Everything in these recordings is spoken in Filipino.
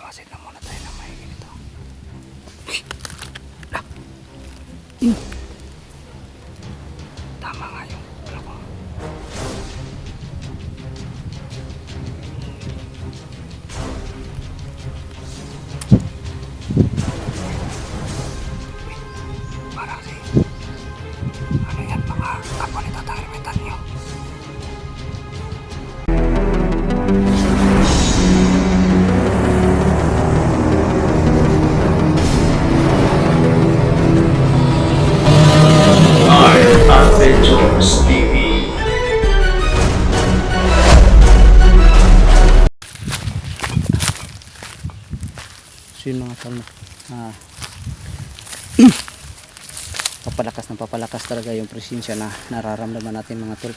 Bawasin na muna tayo ng may ganito. Tama nga yung ano ko. Para kasi ano yan, mga kapwa ni Tatay Hermetan nyo. Adventures TV. So yun mga tol, papalakas talaga yung presensya na nararamdaman natin mga tol.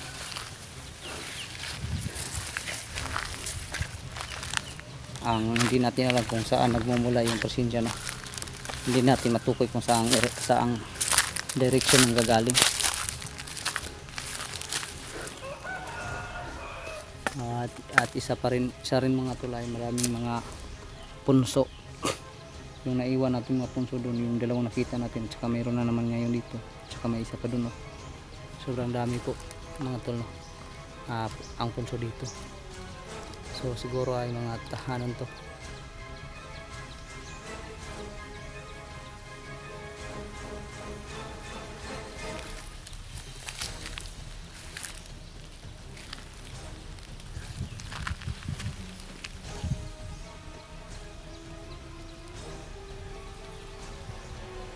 Ang hindi natin alam kung saan nagmumula yung presensya na hindi natin matukoy kung saang direction ng gagaling. At isa rin mga tol ay maraming mga punso yung naiwan natin mga punso doon, yung dalawang nakita natin, tsaka mayroon na naman ngayon dito, tsaka may isa pa doon, no? Sobrang dami po mga tol, no? Ang punso dito, so siguro ay mga tahanan to.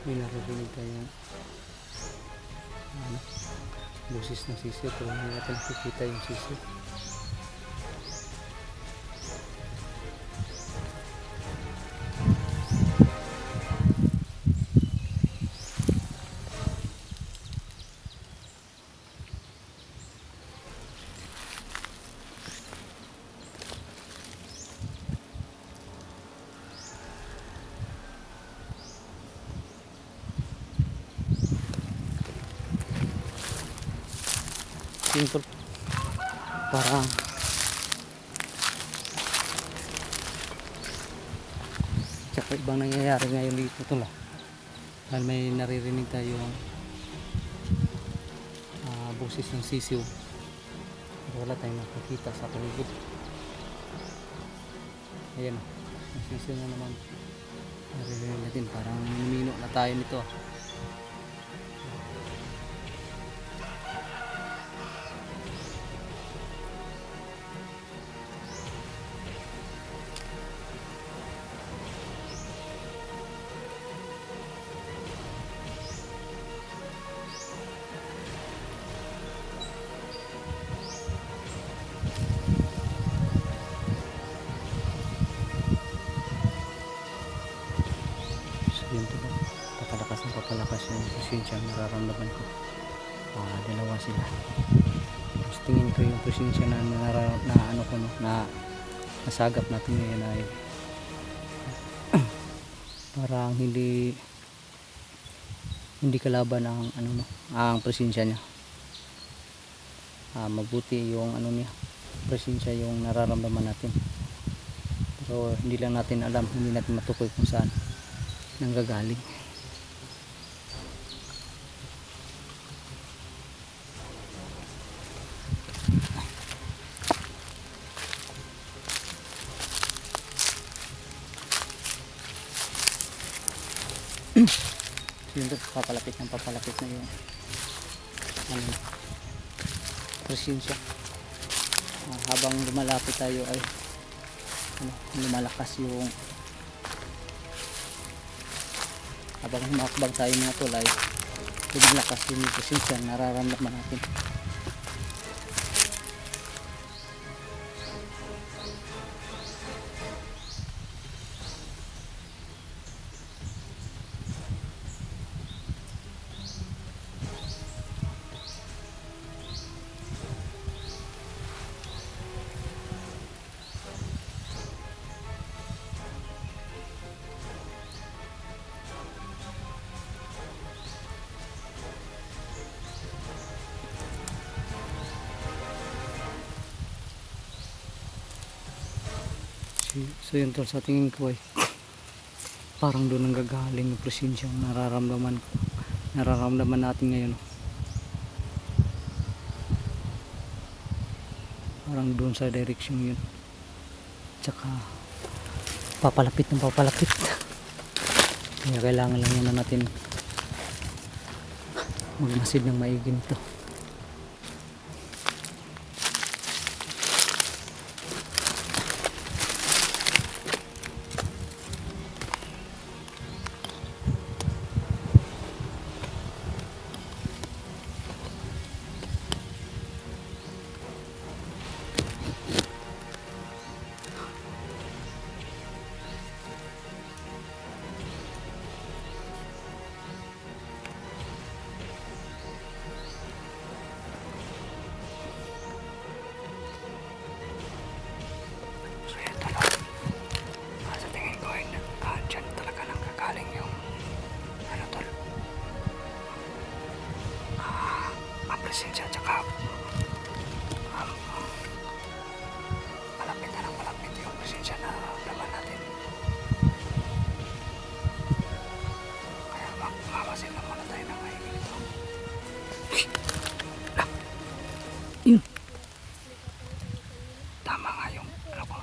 May naririnig tayong boses ng sisiw, pero hindi natin nakikita yung sisiw. Simple, parang tsaka ibang nangyayari ngayon dito tol, dahil may naririnig tayong boses ng sisiw, pero wala tayong nakikita sa paligid. Ayan, ang sisiw na naman naririnig natin, parang minumino na tayo nito. Yun to, papalakas yung presensya nararamdaman ko. Dalawa sila. Mas tingin ko yung presensya na ano ko, no, na nasagap natin ngayon ay parang hindi kalaban ang ano, no, ang presensya niya. Mabuti yung ano niya, presensya yung nararamdaman natin. Pero hindi lang natin alam, hindi natin matukoy kung saan nanggagaling. Yun to, papalapit na yung ano, presensya. Habang lumalapit tayo ay lumalakas yung, habang humakbang tayo mga tol ay lumalakas yung presensya nararamdaman natin. So yun tol, sa tingin ko ay parang doon ang gagaling yung presensyang nararamdaman natin ngayon. Parang doon sa direksyon yun. Tsaka papalapit ng papalapit. Kaya kailangan lang muna natin magmasid ng maigi nito. Presensya tsaka malapit na lang malapit yung presensya na naman natin, kaya mamasin lang muna tayo ng maigi nito. Yun, tama nga yung ano ko.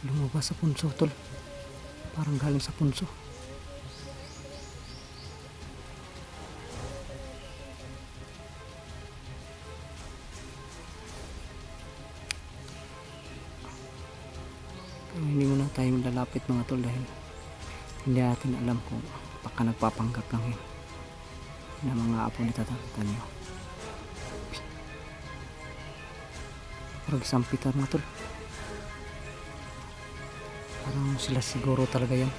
Lumabas sa punso tol, parang galing sa punso. Pero hindi muna tayo lalapit mga tol dahil hindi natin alam kung baka nagpapanggap lang yun na mga apo ni tatakitan nyo. Parang sampitan mga tol, parang sila siguro talaga yan.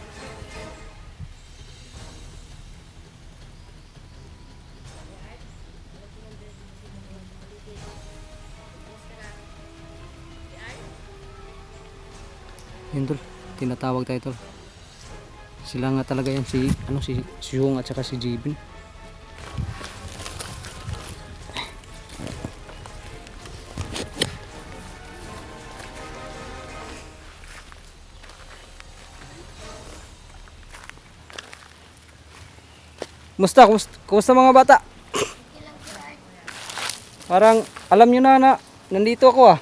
Yun tol, tinatawag tayo tol. Sila nga talaga yan, si Yung at saka si Jibin. Kumusta mga bata? Parang alam nyo na nandito ako ah.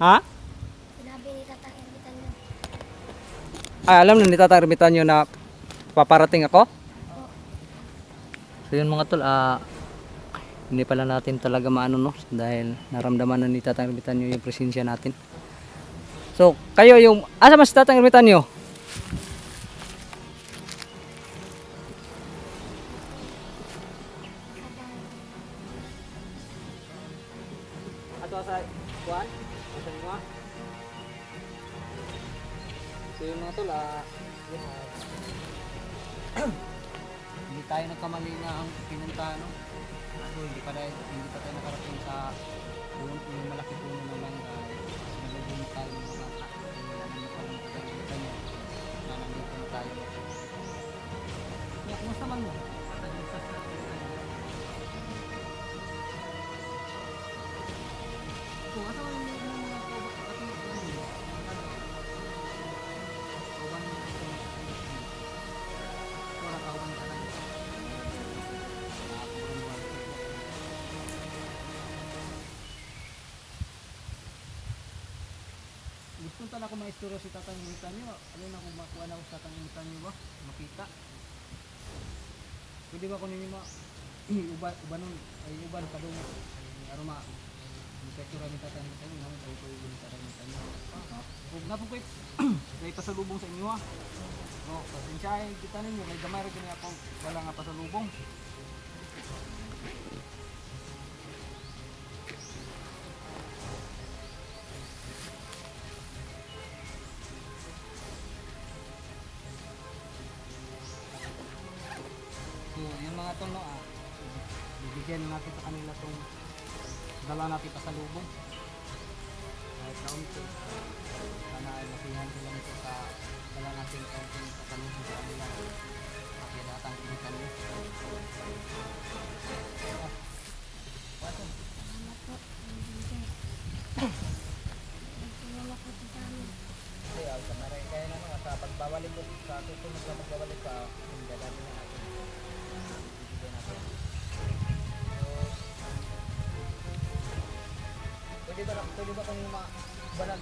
Ha? Sinabi ni Tatang Ermitan nyo. Alam na ni Tatang Ermitan nyo na paparating ako? So yun mga tol, hindi pala natin talaga maano no, dahil naramdaman na ni Tatang Ermitan nyo yung presensya natin. So kayo yung, asa mas Tatang Ermitan nyo? Ato sa kuan? Asa nyo? So yun mga tol, hindi tayo nagkamali na ang pinuntahan no? So hindi pa tayo nakarating sa yung malaki puno ng mangga. Sinalubong tayo ng mga bata. Ano pa lang pagkakita nyo na nandito na tayo. Kumusta man mo? Kung asa man yung mga gusto tala ko maisturo si Tatang Ermitan nyo. Ano na kung makuha na ako sa Tatang Ermitan nyo ba? Makita. Pwede ba ko ninyo uban pa doon? Araw Inspektura ni Tatang Ermitan nyo. Naman tayo ko yung Tatang Ermitan nyo. Huwag na po kayo. May pasalubong sa inyo ha. No, pasensyahin kita ninyo. May gamay rin ako. Wala nga pasalubong. So, yung mga tol no, bigyan natin sa kanila itong dala natin pasalubong. Kahit kaunti. Sana ay masihan sila nito sa dala natin kaunting pasalubong sa kanila. At yan atang kinikan nyo. Wato. Salamat po. Salamat po sa amin. Kasi sa maray kaya na sa pagbawalik ko sa susunod na pagbawalik ka, yung dadami na natin. Ibigay natin. So, pwede ba kung banal?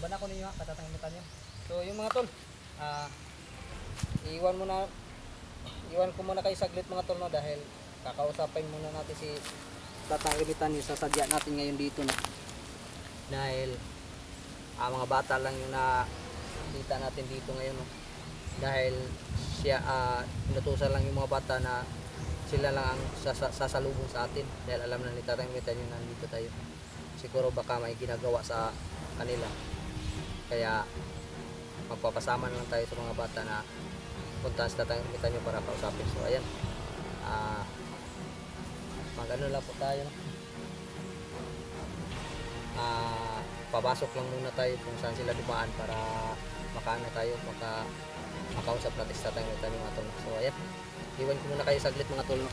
Bana ko ninyo ha, katatangimitan nyo. So yung mga tol, iwan ko muna kayo saglit mga tol, no, dahil kakausapin muna natin si tatangimitan nyo sa sadya natin ngayon dito, no. Dahil mga bata lang yung nakita natin dito ngayon, no. Dahil siya inutusan lang yung mga bata na sila lang ang sasalubong sa atin, dahil alam na ni tatangimitan nyo nandito tayo. Siguro baka may ginagawa sa kanila, kaya magpapasama na lang tayo sa mga bata na puntahan sa tatangimitan nyo para kausapin. So ayan, mag-ano lang po tayo, no? Papasok lang muna tayo kung saan sila dumaan para makaano tayo, makausap natin sa tatangimitan yung mga tol. So ayan, iwan ko muna kayo saglit mga tol, no?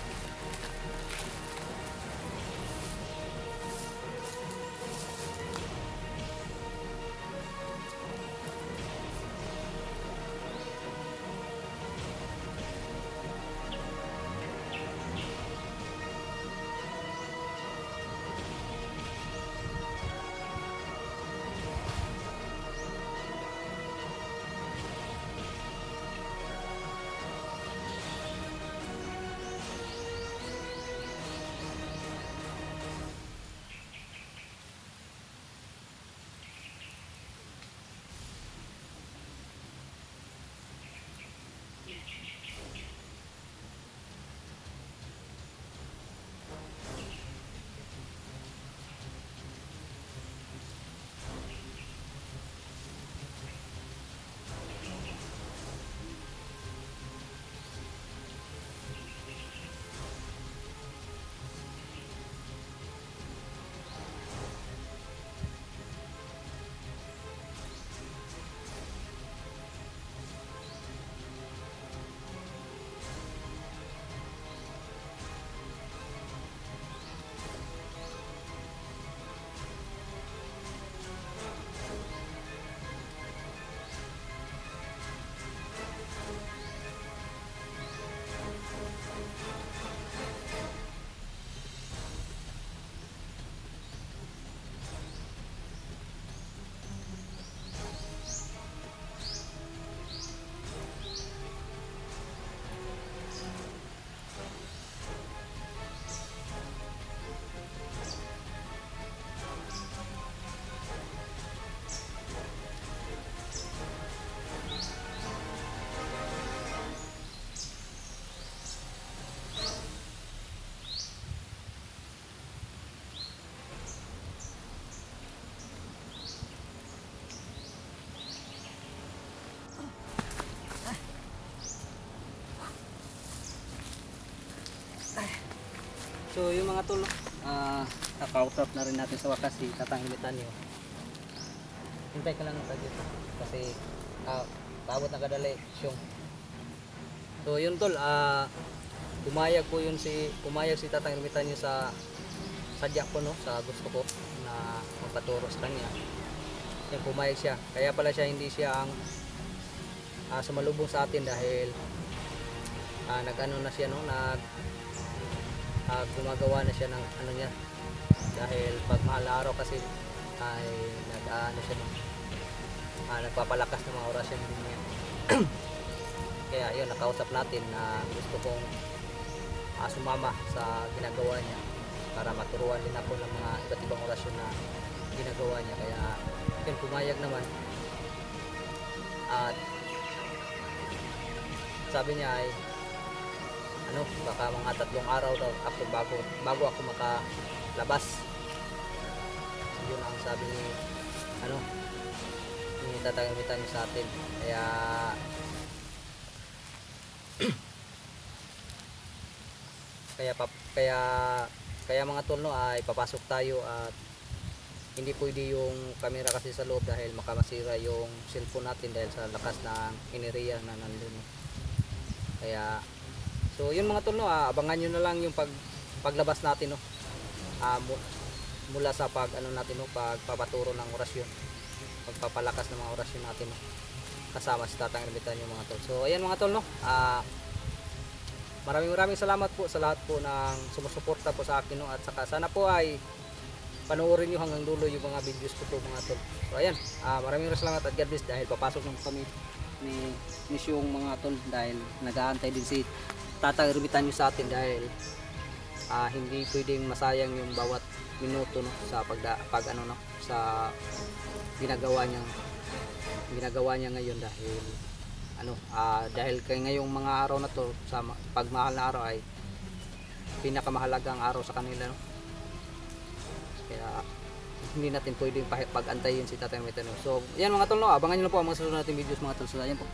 So yung mga tol, nakausap na rin natin sa wakas si tatangimitan nyo. Hintay ka lang ng tagit kasi paabot na kadali siyong. So yun tol, pumayag si tatangimitan nyo sa sadya ko, no, sa gusto ko na magpaturo sa kanya. Yung pumayag siya, kaya pala hindi siya ang sumalubong sa atin dahil nag-ano na siya, no, gumagawa na siya ng ano niya, dahil pag mahal na araw kasi ay nagpapalakas ng mga orasyon din niya. Kaya yun, nakausap natin na gusto kong sumama sa ginagawa niya para maturuan din ako ng mga iba't ibang orasyon na ginagawa niya. Kaya yun, pumayag naman at sabi niya ay baka mga 3 araw daw ako bago ako makalabas. Yun ang sabi ni ni Tatay Ermitanyo sa atin. Kaya kaya kaya kaya mga tol, no, ay papasok tayo at hindi pwede yung camera kasi sa loob dahil makamasira yung cellphone natin dahil sa lakas ng enerhiya na nandun, no. Kaya so yun mga tol, no, abangan nyo na lang yung paglabas natin, no, mula sa natin, no, pagpapaturo ng orasyon, pagpapalakas ng mga orasyon natin, no, kasama si Tatang Ermitanyo mga tol. So ayan mga tol, no, maraming salamat po sa lahat po ng sumusuporta po sa akin, no, at saka sana po ay panoorin nyo hanggang dulo yung mga videos ko po mga tol. So ayan, maraming salamat at God bless dahil papasok ng kami ni misyong mga tol dahil nag-aantay din si Tatang Ermitanyo sa atin dahil hindi pwedeng masayang yung bawat minuto, no, sa sa ginagawa niya ngayon dahil dahil kay ngayong mga araw na to sa pagmahal na araw ay pinakamahalagang araw sa kanila, no? Kaya hindi natin pwedeng pag-antayin si Tatay Ermitanyo. So yan mga tol, no, abangan nyo na po ang mga susunod nating videos mga tol. So ayan po.